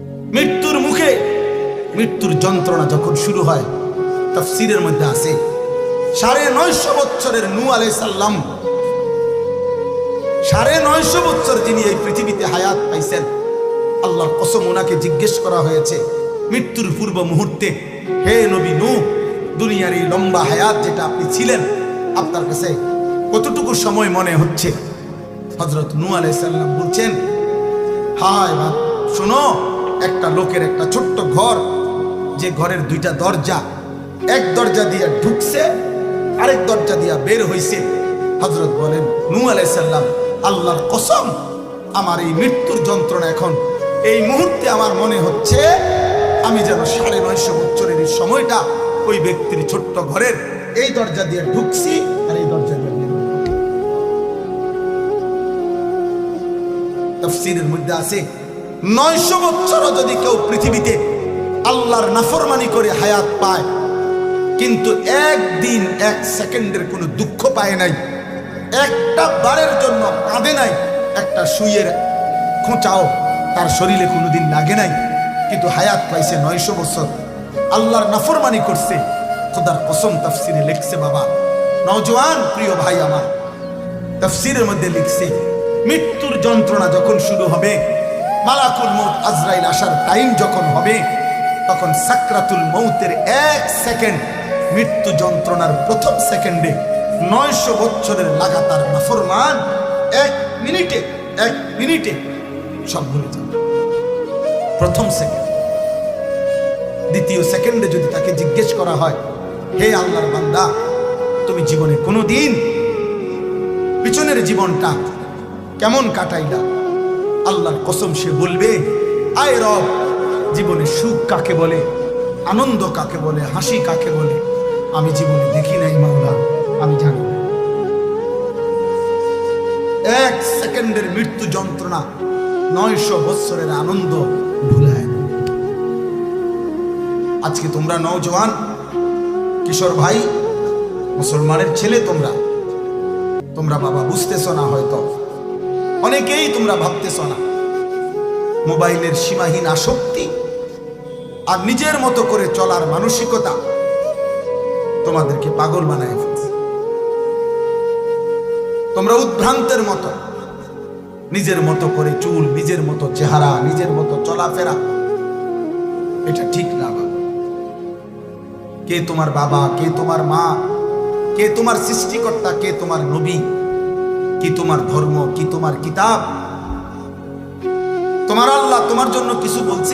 মৃত্যুর মুখে মৃত্যুর যন্ত্রণা যখন শুরু হয়, তাফসীরের মধ্যে আছে 950 বছরের নূহ আলাইহিস সালাম, 950 বছর যিনি এই পৃথিবীতে হায়াত পাইছেন, আল্লাহর কসম ওনাকে জিজ্ঞেস করা হয়েছে মৃত্যুর পূর্ব মুহূর্তে, হে নবী নূহ, দুনিয়ার এই লম্বা হায়াত যেটা আপনি ছিলেন, আপনার কাছে কতটুকু সময় মনে হচ্ছে? হযরত নূহ আলাইহিস সালাম বলছেন, হায় বাপ, শোনো, একটা লোকের একটা ছোট্ট ঘর, যে ঘরের দুইটা দরজা, এক দরজা দিয়ে ঢুকছে, আরেক দরজা দিয়ে বের হইছে। হযরত বলেন, নূহ আলাইহিস সালাম, আল্লাহর কসম, আমার এই মৃত্যুর যন্ত্রণা এখন এই মুহূর্তে আমার মনে হচ্ছে আমি যেন 950 বছরের এই সময়টা ওই ব্যক্তির ছোট্ট ঘরের এই দরজা দিয়ে ঢুকছি আর এই দরজা দিয়ে বের হইছি। তাফসীরের মধ্যে আছে 900 বছরও যদি কেউ পৃথিবীতে আল্লাহর নাফরমানি করে হায়াত পায়, কিন্তু একদিন এক সেকেন্ডের কোনো দুঃখ পায় নাই, একটা বারের জন্য কাঁদে নাই, একটা সুইয়ের খোঁচাও তার শরীরে কোনোদিন লাগে নাই, কিন্তু হায়াত পাইছে 900 বছর, আল্লাহর নাফরমানি করছে। খোদার কসম, তাফসীরে লিখছে, বাবা নওজোয়ান প্রিয় ভাই আমার, তাফসীরের মধ্যে লিখছে, মৃত্যুর যন্ত্রণা যখন শুরু হবে, মালাকুল মউত আজরাইল আসার টাইম যখন হবে, তখন সাকরাতুল মউতের 1 সেকেন্ড, মৃত্যু যন্ত্রণার প্রথম সেকেন্ডে 900 বছরের লাগাতার নাফরমান 1 মিনিটে সব ভুলে যাবে। প্রথম সেকেন্ড। দ্বিতীয় সেকেন্ডে যদি তাকে জিজ্ঞেস করা হয়, হে আল্লাহর বান্দা, তুমি জীবনে কোনোদিন পিছনের জীবনটা কেমন কাটাইলা? আল্লাহর কসম, সে বলবে, আয় রব, জীবনে সুখ কাকে বলে, আনন্দ কাকে বলে, হাসি কাকে বলে আমি জীবনে দেখি নাই মাওলা, আমি জানি না। 1 সেকেন্ডের মৃত্যু যন্ত্রণা 900 বছরের আনন্দ ভুলায়। আজকে তোমরা নওজোয়ান কিশোর ভাই, মুসলমানের ছেলে, তোমরা বাবা বুঝতেছ না, হয়তো অনেকেই তোমরা ভাবতেছ না, মোবাইলের সীমাহীন আসক্তি আর নিজের মতো করে চলার মানসিকতা তোমাদেরকে পাগল বানায় ফেলছে। তোমরা উদ্ভ্রান্তের মতো, নিজের মতো করে চুল, নিজের মতো চেহারা, নিজের মতো চলাফেরা, এটা ঠিক না বাবা। কে তোমার বাবা, কে তোমার মা, কে তোমার সৃষ্টিকর্তা, কে তোমার নবী, কি তোমার ধর্ম, কি তোমার কিতাব? তোমার আল্লাহ তোমার জন্য কিছু বলছে?